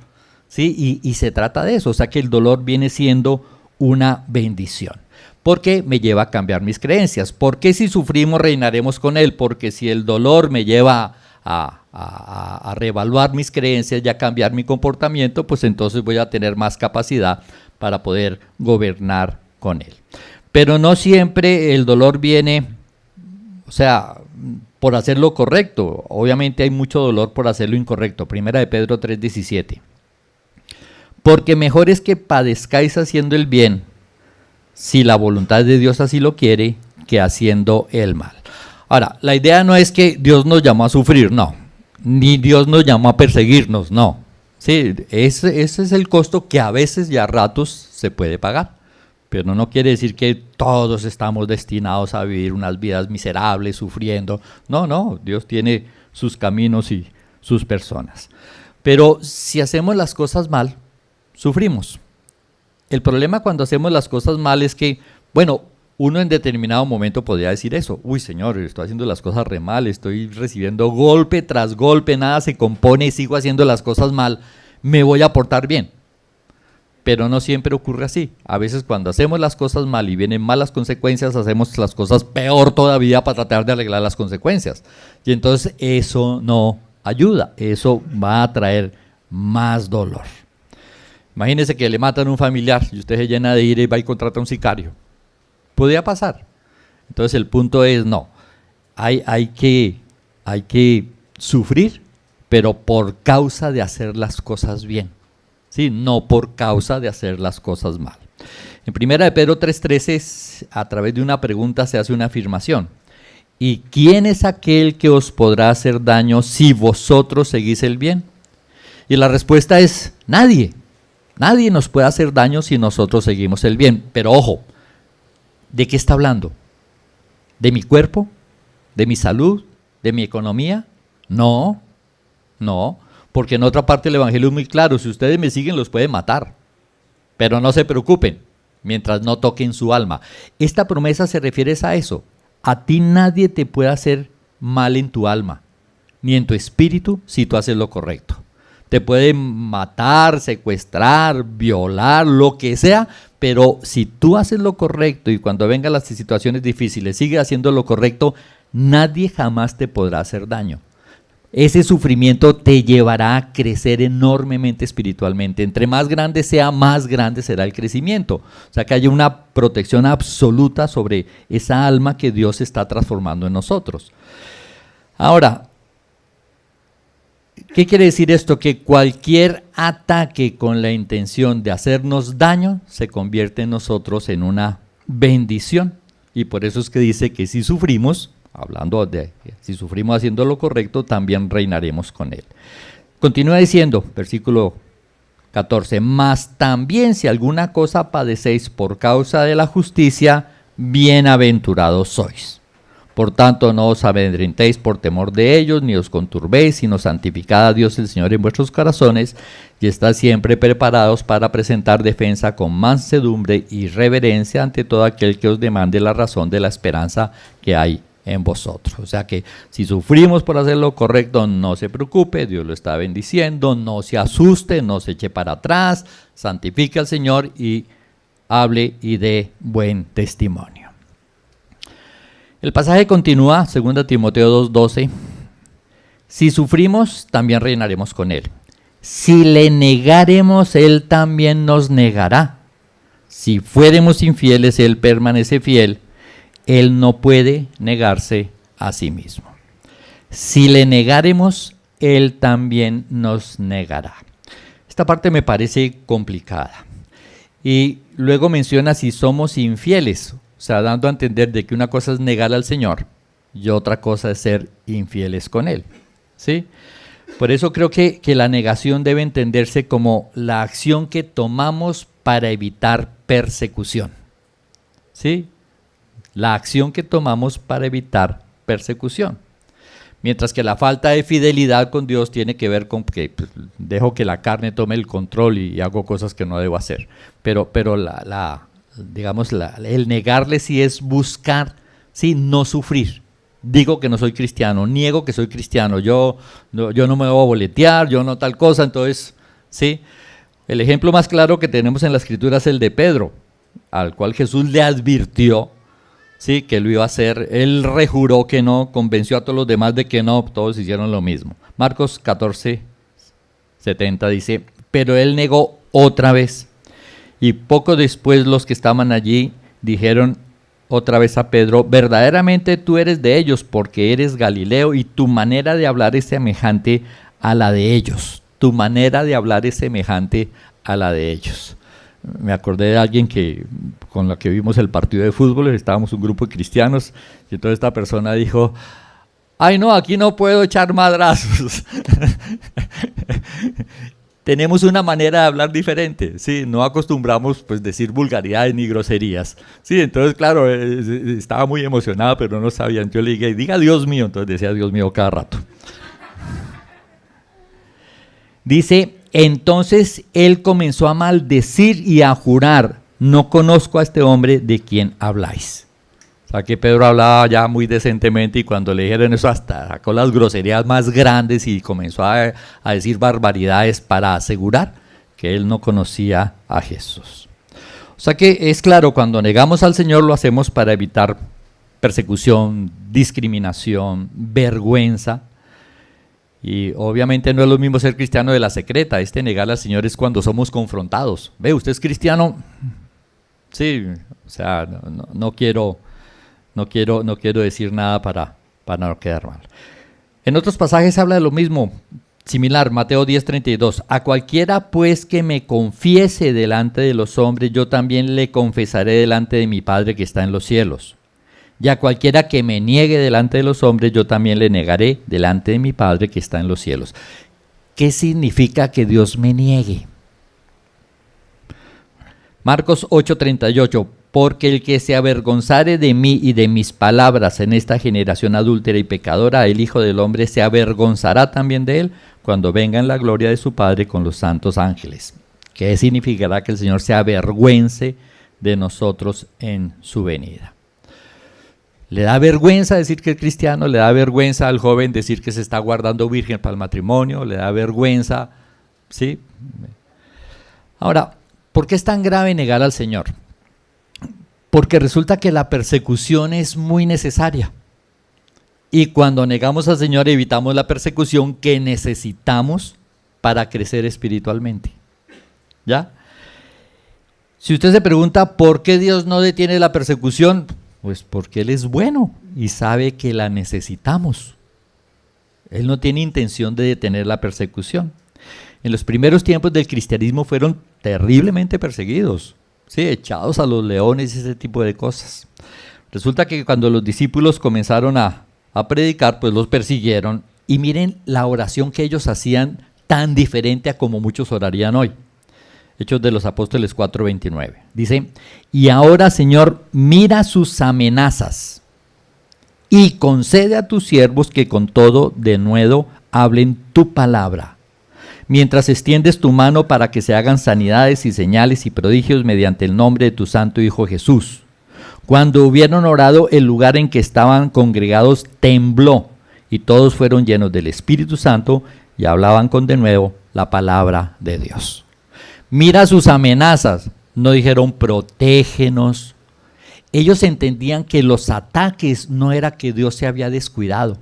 ¿sí? Y se trata de eso, o sea que el dolor viene siendo una bendición. Porque me lleva a cambiar mis creencias. Porque si sufrimos reinaremos con él. Porque si el dolor me lleva a reevaluar mis creencias y a cambiar mi comportamiento, pues entonces voy a tener más capacidad para poder gobernar con él. Pero no siempre el dolor viene, o sea, por hacer lo correcto. Obviamente hay mucho dolor por hacer lo incorrecto. Primera de Pedro 3:17. Porque mejor es que padezcáis haciendo el bien, si la voluntad de Dios así lo quiere, que haciendo el mal. Ahora, la idea no es que Dios nos llamó a sufrir, no. Ni Dios nos llamó a perseguirnos, no. Sí, ese es el costo que a veces y a ratos se puede pagar. Pero no quiere decir que todos estamos destinados a vivir unas vidas miserables, sufriendo. No, no, Dios tiene sus caminos y sus personas. Pero si hacemos las cosas mal, sufrimos. El problema cuando hacemos las cosas mal es que, bueno, uno en determinado momento podría decir eso. Uy, Señor, estoy haciendo las cosas re mal, estoy recibiendo golpe tras golpe, nada se compone y sigo haciendo las cosas mal, me voy a portar bien. Pero no siempre ocurre así. A veces cuando hacemos las cosas mal y vienen malas consecuencias, hacemos las cosas peor todavía para tratar de arreglar las consecuencias. Y entonces eso no ayuda, eso va a traer más dolor. Imagínese que le matan a un familiar y usted se llena de ira y va y contrata a un sicario. Podría pasar. Entonces el punto es no. Hay que sufrir, pero por causa de hacer las cosas bien. ¿Sí? No por causa de hacer las cosas mal. En 1 de Pedro 3:13, a través de una pregunta se hace una afirmación. ¿Y quién es aquel que os podrá hacer daño si vosotros seguís el bien? Y la respuesta es nadie. Nadie nos puede hacer daño si nosotros seguimos el bien. Pero ojo, ¿de qué está hablando? ¿De mi cuerpo? ¿De mi salud? ¿De mi economía? No, no, porque en otra parte del Evangelio es muy claro, si ustedes me siguen los pueden matar, pero no se preocupen, mientras no toquen su alma. Esta promesa se refiere a eso, a ti nadie te puede hacer mal en tu alma, ni en tu espíritu si tú haces lo correcto. Te pueden matar, secuestrar, violar, lo que sea, pero si tú haces lo correcto y cuando vengan las situaciones difíciles sigues haciendo lo correcto, nadie jamás te podrá hacer daño. Ese sufrimiento te llevará a crecer enormemente espiritualmente. Entre más grande sea, más grande será el crecimiento. O sea que haya una protección absoluta sobre esa alma que Dios está transformando en nosotros. Ahora, ¿qué quiere decir esto? Que cualquier ataque con la intención de hacernos daño se convierte en nosotros en una bendición. Y por eso es que dice que si sufrimos, hablando de si sufrimos haciendo lo correcto, también reinaremos con él. Continúa diciendo, versículo 14, mas también si alguna cosa padecéis por causa de la justicia, bienaventurados sois. Por tanto, no os amedrentéis por temor de ellos, ni os conturbéis, sino santificad a Dios el Señor en vuestros corazones, y estad siempre preparados para presentar defensa con mansedumbre y reverencia ante todo aquel que os demande la razón de la esperanza que hay en vosotros. O sea que si sufrimos por hacer lo correcto, no se preocupe, Dios lo está bendiciendo, no se asuste, no se eche para atrás, santifique al Señor y hable y dé buen testimonio. El pasaje continúa, 2 Timoteo 2:12, si sufrimos, también reinaremos con él. Si le negaremos, él también nos negará. Si fuéramos infieles, él permanece fiel. Él no puede negarse a sí mismo. Si le negaremos, él también nos negará. Esta parte me parece complicada. Y luego menciona si somos infieles. O sea, dando a entender de que una cosa es negar al Señor y otra cosa es ser infieles con Él. ¿Sí? Por eso creo que la negación debe entenderse como la acción que tomamos para evitar persecución. ¿Sí? La acción que tomamos para evitar persecución. Mientras que la falta de fidelidad con Dios tiene que ver con que pues, dejo que la carne tome el control y hago cosas que no debo hacer. Pero el negarle sí es buscar, sí, no sufrir. Digo que no soy cristiano, niego que soy cristiano, yo no me voy a boletear, yo no tal cosa, entonces, sí. El ejemplo más claro que tenemos en la Escritura es el de Pedro, al cual Jesús le advirtió, sí, que lo iba a hacer. Él rejuró que no, convenció a todos los demás de que no, todos hicieron lo mismo. Marcos 14:70 dice, pero él negó otra vez. Y poco después los que estaban allí dijeron otra vez a Pedro, verdaderamente tú eres de ellos porque eres Galileo y tu manera de hablar es semejante a la de ellos. Tu manera de hablar es semejante a la de ellos. Me acordé de alguien con la que vimos el partido de fútbol, estábamos un grupo de cristianos, y entonces esta persona dijo, ay no, aquí no puedo echar madrazos. Tenemos una manera de hablar diferente, ¿sí? No acostumbramos pues decir vulgaridades ni groserías, ¿sí? Entonces claro, estaba muy emocionado, pero no sabía. Yo le dije, diga Dios mío, entonces decía Dios mío cada rato. Dice, entonces él comenzó a maldecir y a jurar, no conozco a este hombre de quien habláis. O sea que Pedro hablaba ya muy decentemente y cuando le dijeron eso hasta sacó las groserías más grandes y comenzó a decir barbaridades para asegurar que él no conocía a Jesús. O sea que es claro, cuando negamos al Señor lo hacemos para evitar persecución, discriminación, vergüenza. Y obviamente no es lo mismo ser cristiano de la secreta. Negar al Señor es cuando somos confrontados. ¿Ve, usted es cristiano? Sí, o sea, no quiero decir nada para no quedar mal. En otros pasajes habla de lo mismo, similar, Mateo 10:32. A cualquiera pues que me confiese delante de los hombres, yo también le confesaré delante de mi Padre que está en los cielos. Y a cualquiera que me niegue delante de los hombres, yo también le negaré delante de mi Padre que está en los cielos. ¿Qué significa que Dios me niegue? Marcos 8:38, porque el que se avergonzare de mí y de mis palabras en esta generación adúltera y pecadora, el Hijo del Hombre se avergonzará también de él cuando venga en la gloria de su Padre con los santos ángeles. ¿Qué significará que el Señor se avergüence de nosotros en su venida? ¿Le da vergüenza decir que es cristiano? ¿Le da vergüenza al joven decir que se está guardando virgen para el matrimonio? ¿Le da vergüenza? ¿Sí? Ahora, ¿por qué es tan grave negar al Señor? Porque resulta que la persecución es muy necesaria. Y cuando negamos al Señor evitamos la persecución que necesitamos para crecer espiritualmente. ¿Ya? Si usted se pregunta por qué Dios no detiene la persecución, pues porque Él es bueno y sabe que la necesitamos. Él no tiene intención de detener la persecución. En los primeros tiempos del cristianismo fueron terriblemente perseguidos, ¿sí? Echados a los leones y ese tipo de cosas. Resulta que cuando los discípulos comenzaron a predicar, pues los persiguieron. Y miren la oración que ellos hacían tan diferente a como muchos orarían hoy. Hechos de los Apóstoles 4:29. Dice, y ahora, Señor, mira sus amenazas y concede a tus siervos que con todo denuedo hablen tu palabra, mientras extiendes tu mano para que se hagan sanidades y señales y prodigios mediante el nombre de tu santo Hijo Jesús. Cuando hubieron orado, el lugar en que estaban congregados tembló y todos fueron llenos del Espíritu Santo y hablaban con denuedo la palabra de Dios. Mira sus amenazas, no dijeron protégenos. Ellos entendían que los ataques no era que Dios se había descuidado.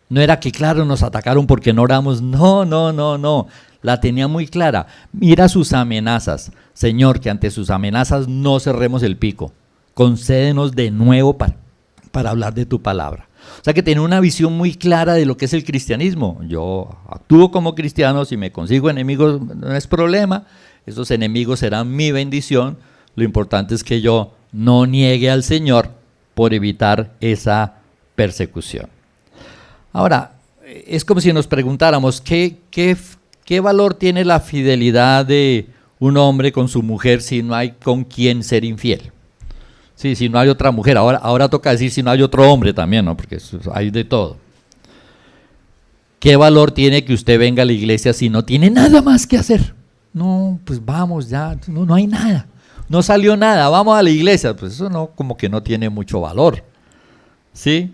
No era que, claro, nos atacaron porque no oramos. No. La tenía muy clara. Mira sus amenazas. Señor, que ante sus amenazas no cerremos el pico. Concédenos de nuevo para hablar de tu palabra. O sea que tenía una visión muy clara de lo que es el cristianismo. Yo actúo como cristiano, si me consigo enemigos no es problema, esos enemigos serán mi bendición. Lo importante es que yo no niegue al Señor por evitar esa persecución. Ahora, es como si nos preguntáramos, ¿qué valor tiene la fidelidad de un hombre con su mujer si no hay con quien ser infiel? Sí, si no hay otra mujer, ahora toca decir si no hay otro hombre también, ¿no? Porque hay de todo. ¿Qué valor tiene que usted venga a la iglesia si no tiene nada más que hacer? No, pues vamos ya, no hay nada, no salió nada, vamos a la iglesia. Pues eso no, como que no tiene mucho valor, ¿sí?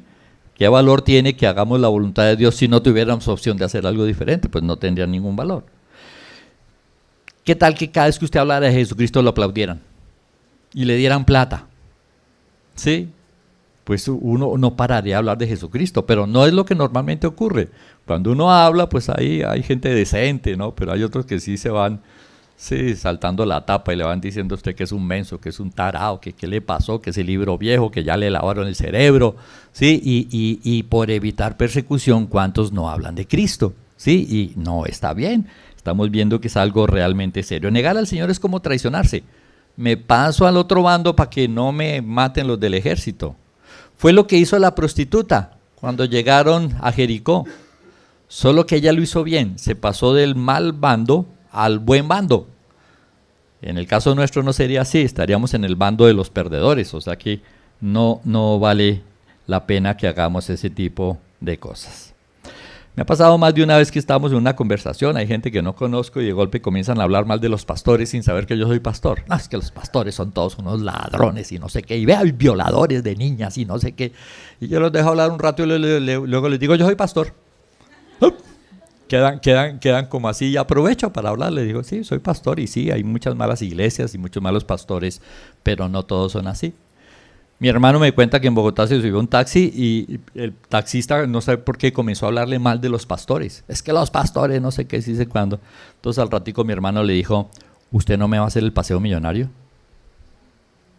¿Qué valor tiene que hagamos la voluntad de Dios si no tuviéramos opción de hacer algo diferente? Pues no tendría ningún valor. ¿Qué tal que cada vez que usted hablara de Jesucristo lo aplaudieran y le dieran plata? ¿Sí? Pues uno no pararía de hablar de Jesucristo, pero no es lo que normalmente ocurre. Cuando uno habla, pues ahí hay gente decente, ¿no? Pero hay otros que sí se van saltando la tapa y le van diciendo a usted que es un menso, que es un tarado, que qué le pasó, que ese libro viejo, que ya le lavaron el cerebro, ¿sí? Y por evitar persecución, ¿cuántos no hablan de Cristo? ¿Sí? Y no está bien. Estamos viendo que es algo realmente serio. Negar al Señor es como traicionarse. Me paso al otro bando para que no me maten los del ejército. Fue lo que hizo la prostituta cuando llegaron a Jericó. Solo que ella lo hizo bien. Se pasó del mal bando al buen bando. En el caso nuestro no sería así. Estaríamos en el bando de los perdedores. O sea que no vale la pena que hagamos ese tipo de cosas. Me ha pasado más de una vez que estamos en una conversación, hay gente que no conozco y de golpe comienzan a hablar mal de los pastores sin saber que yo soy pastor. No, es que los pastores son todos unos ladrones y no sé qué, y vean, violadores de niñas y no sé qué. Y yo los dejo hablar un rato y luego les digo, yo soy pastor. Quedan como así y aprovecho para hablar, les digo, sí, soy pastor y sí, hay muchas malas iglesias y muchos malos pastores, pero no todos son así. Mi hermano me cuenta que en Bogotá se subió un taxi y el taxista, no sé por qué, comenzó a hablarle mal de los pastores. Es que los pastores, no sé qué, sí sé cuándo. Entonces al ratico mi hermano le dijo, ¿usted no me va a hacer el paseo millonario?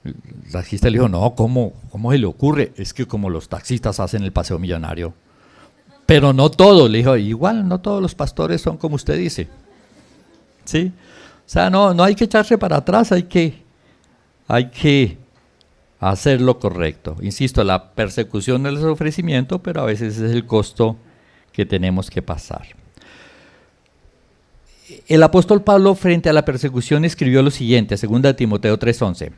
El taxista le dijo, no, ¿cómo se le ocurre? Es que como los taxistas hacen el paseo millonario. Pero no todos, le dijo, igual no todos los pastores son como usted dice. ¿Sí? O sea, no hay que echarse para atrás, hay que hacer lo correcto. Insisto, la persecución es el ofrecimiento, pero a veces es el costo que tenemos que pasar. El apóstol Pablo frente a la persecución escribió lo siguiente, 2 Timoteo 3:11.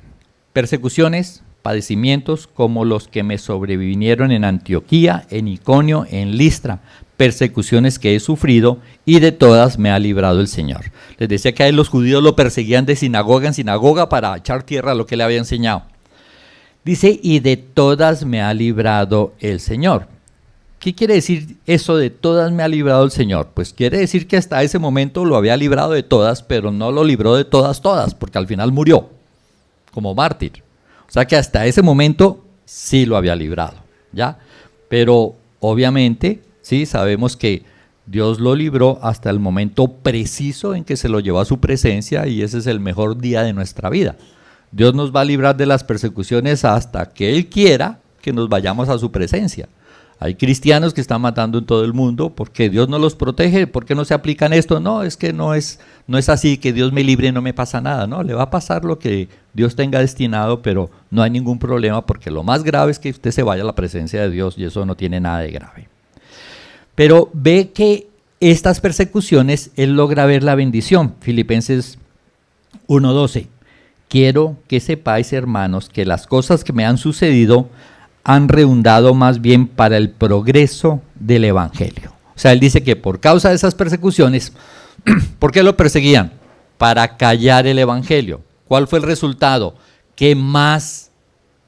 Persecuciones, padecimientos como los que me sobrevinieron en Antioquía, en Iconio, en Listra, persecuciones que he sufrido y de todas me ha librado el Señor. Les decía que a él los judíos lo perseguían de sinagoga en sinagoga para echar tierra a lo que le había enseñado. Dice, y de todas me ha librado el Señor. ¿Qué quiere decir eso de todas me ha librado el Señor? Pues quiere decir que hasta ese momento lo había librado de todas, pero no lo libró de todas, porque al final murió como mártir. O sea que hasta ese momento sí lo había librado, ¿ya? Pero obviamente, sí, sabemos que Dios lo libró hasta el momento preciso en que se lo llevó a su presencia y ese es el mejor día de nuestra vida. Dios nos va a librar de las persecuciones hasta que Él quiera que nos vayamos a su presencia. Hay cristianos que están matando en todo el mundo porque Dios no los protege. ¿Por qué no se aplican esto? No, es que no es así, que Dios me libre y no me pasa nada. No, le va a pasar lo que Dios tenga destinado, pero no hay ningún problema porque lo más grave es que usted se vaya a la presencia de Dios y eso no tiene nada de grave. Pero ve que estas persecuciones Él logra ver la bendición. Filipenses 1:12. Quiero que sepáis, hermanos, que las cosas que me han sucedido han redundado más bien para el progreso del Evangelio. O sea, él dice que por causa de esas persecuciones, ¿por qué lo perseguían? Para callar el Evangelio. ¿Cuál fue el resultado? Que más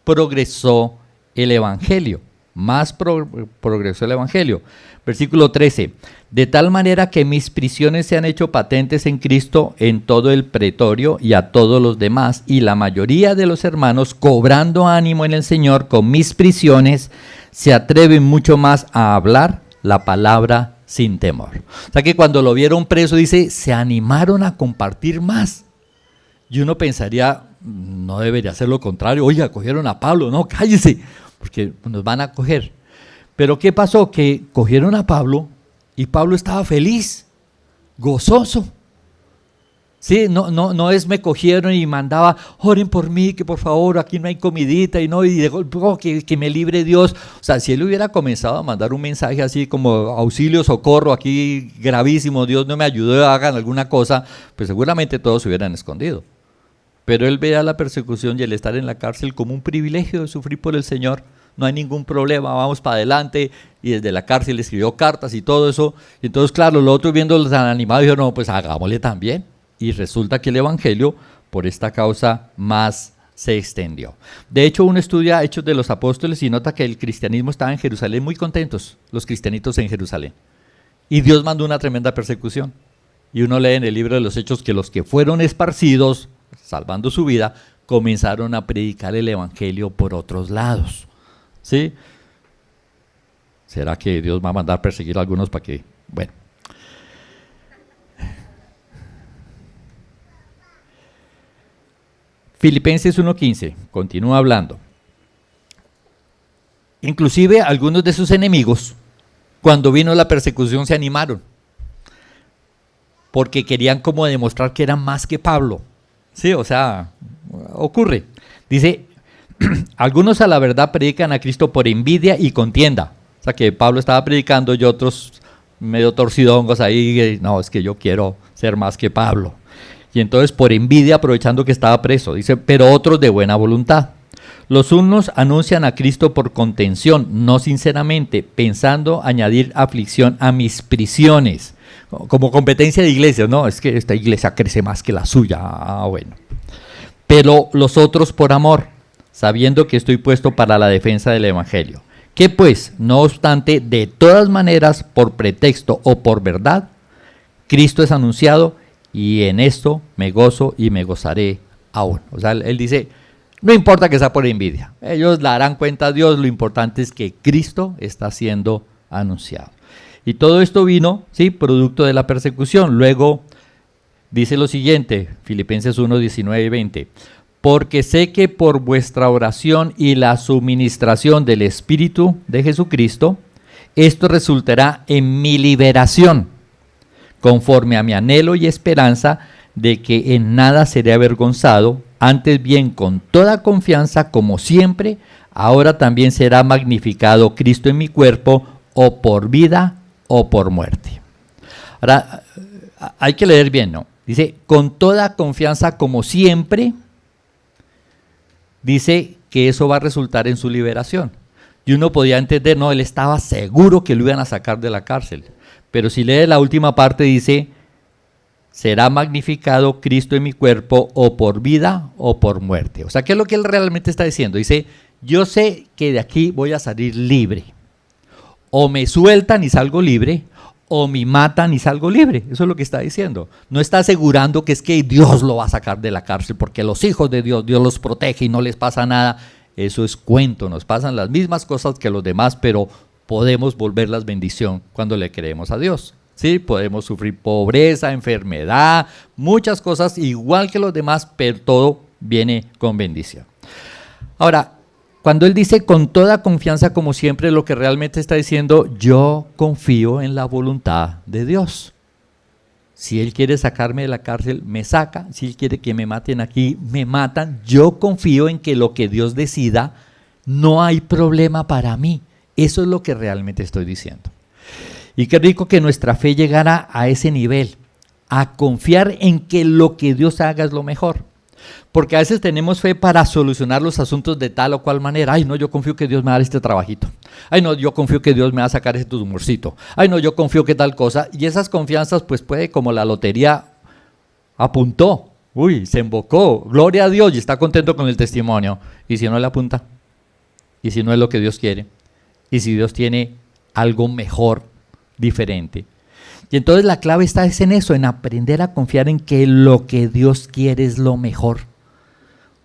progresó el Evangelio. Más progresó el Evangelio. Versículo 13. De tal manera que mis prisiones se han hecho patentes en Cristo en todo el pretorio y a todos los demás, y la mayoría de los hermanos, cobrando ánimo en el Señor con mis prisiones, se atreven mucho más a hablar la palabra sin temor. O sea que cuando lo vieron preso, dice, se animaron a compartir más. Y uno pensaría, no debería ser lo contrario, oiga, cogieron a Pablo, no, cállese, porque nos van a coger. Pero ¿qué pasó? Que cogieron a Pablo y Pablo estaba feliz, gozoso. Sí, no es me cogieron y mandaba, oren por mí, que por favor aquí no hay comidita y que me libre Dios. O sea, si él hubiera comenzado a mandar un mensaje así como auxilio, socorro, aquí gravísimo, Dios no me ayudó, hagan alguna cosa, pues seguramente todos se hubieran escondido. Pero él veía la persecución y el estar en la cárcel como un privilegio de sufrir por el Señor. no hay ningún problema, vamos para adelante, y desde la cárcel escribió cartas y todo eso, y entonces claro, los otros viéndolos tan animados dijeron, no, pues hagámosle también, y resulta que el evangelio por esta causa más se extendió. De hecho, uno estudia Hechos de los Apóstoles y nota que el cristianismo estaba en Jerusalén muy contentos, los cristianitos en Jerusalén, y Dios mandó una tremenda persecución, y uno lee en el libro de los Hechos que los que fueron esparcidos, salvando su vida, comenzaron a predicar el evangelio por otros lados, ¿sí? ¿Será que Dios va a mandar perseguir a algunos para que, bueno? Filipenses 1:15, continúa hablando. Inclusive algunos de sus enemigos, cuando vino la persecución, se animaron, porque querían como demostrar que eran más que Pablo. Sí, o sea, ocurre. Dice, algunos a la verdad predican a Cristo por envidia y contienda. O sea, que Pablo estaba predicando y otros medio torcidongos ahí, no, es que yo quiero ser más que Pablo. Y entonces por envidia, aprovechando que estaba preso, dice, pero otros de buena voluntad. Los unos anuncian a Cristo por contención, no sinceramente, pensando añadir aflicción a mis prisiones. Como competencia de iglesias, no, es que esta iglesia crece más que la suya, bueno. Pero los otros por amor, sabiendo que estoy puesto para la defensa del evangelio. Que pues, no obstante, de todas maneras, por pretexto o por verdad, Cristo es anunciado y en esto me gozo y me gozaré aún. O sea, él dice, no importa que sea por envidia, ellos darán cuenta a Dios, lo importante es que Cristo está siendo anunciado. Y todo esto vino, sí, producto de la persecución. Luego dice lo siguiente, Filipenses 1, 19 y 20. Porque sé que por vuestra oración y la suministración del Espíritu de Jesucristo, esto resultará en mi liberación, conforme a mi anhelo y esperanza de que en nada seré avergonzado, antes bien con toda confianza, como siempre, ahora también será magnificado Cristo en mi cuerpo, o por vida o por muerte. Ahora, hay que leer bien, ¿no? Dice, con toda confianza como siempre, dice que eso va a resultar en su liberación. Y uno podía entender, no, él estaba seguro que lo iban a sacar de la cárcel. Pero si lee la última parte, dice, será magnificado Cristo en mi cuerpo, o por vida o por muerte. O sea, ¿qué es lo que él realmente está diciendo? Dice, yo sé que de aquí voy a salir libre. O me sueltan y salgo libre, o me matan y salgo libre. Eso es lo que está diciendo. No está asegurando que es que Dios lo va a sacar de la cárcel, porque los hijos de Dios, Dios los protege y no les pasa nada. Eso es cuento, nos pasan las mismas cosas que los demás, pero podemos volverlas bendición cuando le creemos a Dios. Sí, podemos sufrir pobreza, enfermedad, muchas cosas igual que los demás, pero todo viene con bendición. Ahora, cuando él dice con toda confianza como siempre, lo que realmente está diciendo, yo confío en la voluntad de Dios. Si él quiere sacarme de la cárcel, me saca. Si él quiere que me maten aquí, me matan. Yo confío en que lo que Dios decida, no hay problema para mí. Eso es lo que realmente estoy diciendo. Y qué rico que nuestra fe llegara a ese nivel, a confiar en que lo que Dios haga es lo mejor. Porque a veces tenemos fe para solucionar los asuntos de tal o cual manera. Ay, no, yo confío que Dios me va a dar este trabajito. Ay, no, yo confío que Dios me va a sacar ese tumorcito. Ay, no, yo confío que tal cosa. Y esas confianzas, pues puede, como la lotería apuntó. Uy, se embocó. Gloria a Dios y está contento con el testimonio. ¿Y si no le apunta? ¿Y si no es lo que Dios quiere? ¿Y si Dios tiene algo mejor, diferente? Y entonces la clave está es en eso, en aprender a confiar en que lo que Dios quiere es lo mejor.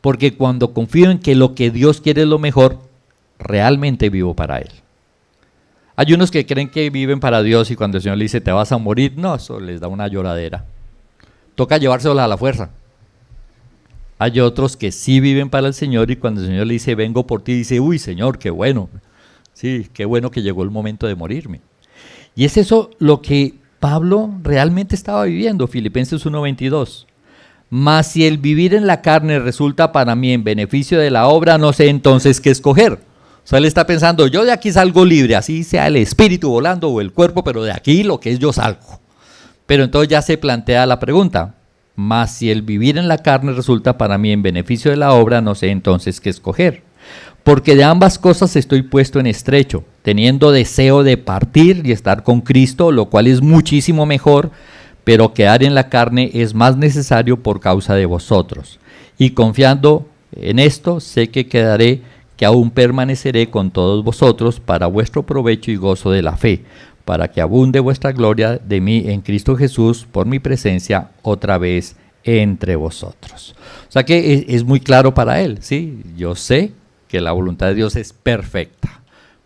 Porque cuando confío en que lo que Dios quiere es lo mejor, realmente vivo para Él. Hay unos que creen que viven para Dios y cuando el Señor le dice te vas a morir, no, eso les da una lloradera. Toca llevárselos a la fuerza. Hay otros que sí viven para el Señor y cuando el Señor le dice vengo por ti, dice uy Señor, qué bueno. Sí, qué bueno que llegó el momento de morirme. Y es eso lo que Pablo realmente estaba viviendo, Filipenses 1:22. Mas si el vivir en la carne resulta para mí en beneficio de la obra, no sé entonces qué escoger. O sea, él está pensando, yo de aquí salgo libre, así sea el espíritu volando o el cuerpo, pero de aquí lo que es yo salgo. Pero entonces ya se plantea la pregunta, mas si el vivir en la carne resulta para mí en beneficio de la obra, no sé entonces qué escoger. Porque de ambas cosas estoy puesto en estrecho, teniendo deseo de partir y estar con Cristo, lo cual es muchísimo mejor, pero quedar en la carne es más necesario por causa de vosotros. Y confiando en esto, sé que quedaré, que aún permaneceré con todos vosotros para vuestro provecho y gozo de la fe, para que abunde vuestra gloria de mí en Cristo Jesús por mi presencia otra vez entre vosotros. O sea que es muy claro para él, ¿sí? Yo sé que la voluntad de Dios es perfecta,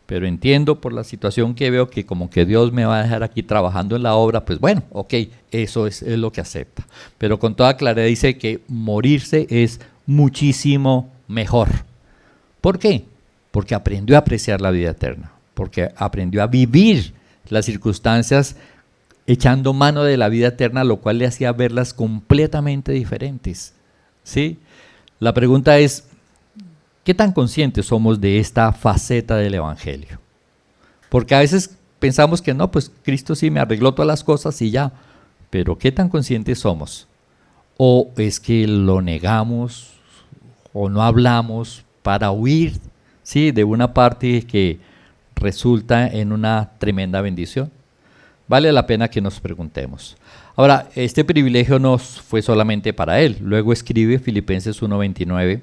pero entiendo por la situación que veo que como que Dios me va a dejar aquí trabajando en la obra, pues bueno, ok, eso es lo que acepta. Pero con toda claridad dice que morirse es muchísimo mejor. ¿Por qué? Porque aprendió a apreciar la vida eterna, porque aprendió a vivir las circunstancias echando mano de la vida eterna, lo cual le hacía verlas completamente diferentes, ¿sí? La pregunta es, ¿qué tan conscientes somos de esta faceta del Evangelio? Porque a veces pensamos que no, pues Cristo sí me arregló todas las cosas y ya, pero ¿qué tan conscientes somos? ¿O es que lo negamos o no hablamos para huir, ¿sí?, de una parte que resulta en una tremenda bendición? Vale la pena que nos preguntemos. Ahora, este privilegio no fue solamente para él. Luego escribe Filipenses 1:29,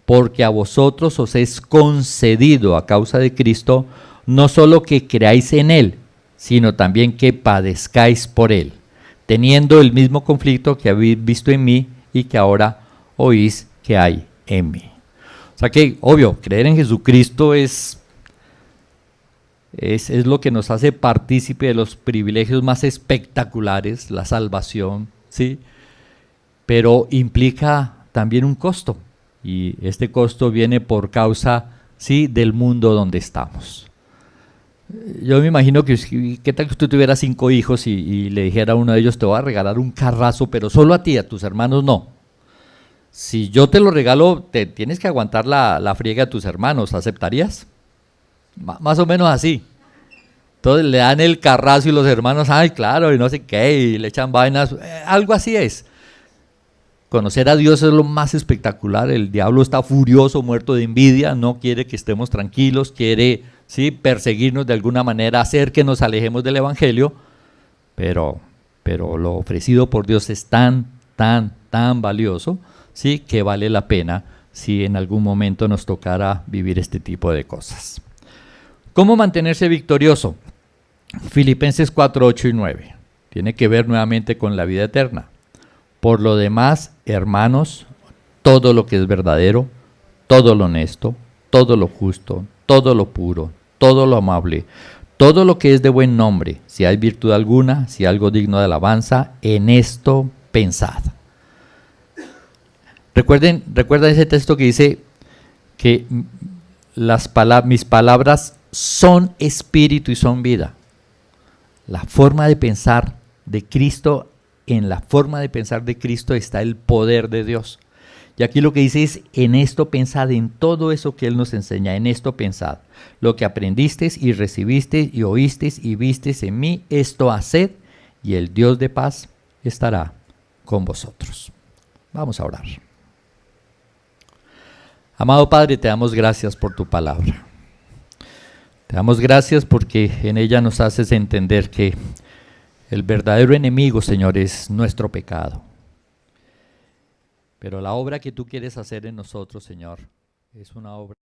porque a vosotros os es concedido a causa de Cristo, no solo que creáis en Él, sino también que padezcáis por Él, teniendo el mismo conflicto que habéis visto en mí y que ahora oís que hay en mí. O sea que, obvio, creer en Jesucristo es lo que nos hace partícipe de los privilegios más espectaculares, la salvación, ¿sí? Pero implica también un costo. Y este costo viene por causa, sí, del mundo donde estamos. Yo me imagino que, ¿qué tal que tú tuvieras 5 hijos y le dijera a uno de ellos, te voy a regalar un carrazo, pero solo a ti, a tus hermanos no? Si yo te lo regalo, te tienes que aguantar la friega a tus hermanos, ¿aceptarías? Más o menos así. Entonces le dan el carrazo y los hermanos, ay, claro, y no sé qué, y le echan vainas, algo así es. Conocer a Dios es lo más espectacular. El diablo está furioso, muerto de envidia, no quiere que estemos tranquilos, quiere, ¿sí?, perseguirnos de alguna manera, hacer que nos alejemos del Evangelio, pero lo ofrecido por Dios es tan valioso, ¿sí?, que vale la pena si en algún momento nos tocara vivir este tipo de cosas. ¿Cómo mantenerse victorioso? Filipenses 4, 8 y 9. Tiene que ver nuevamente con la vida eterna. Por lo demás, hermanos, todo lo que es verdadero, todo lo honesto, todo lo justo, todo lo puro, todo lo amable, todo lo que es de buen nombre, si hay virtud alguna, si algo digno de alabanza, en esto pensad. Recuerden ese texto que dice que mis palabras son espíritu y son vida. La forma de pensar de Cristo, en la forma de pensar de Cristo está el poder de Dios. Y aquí lo que dice es, en esto pensad, en todo eso que Él nos enseña, en esto pensad. Lo que aprendisteis y recibisteis y oísteis y visteis en mí, esto haced, y el Dios de paz estará con vosotros. Vamos a orar. Amado Padre, te damos gracias por tu palabra. Te damos gracias porque en ella nos haces entender que el verdadero enemigo, Señor, es nuestro pecado. Pero la obra que tú quieres hacer en nosotros, Señor, es una obra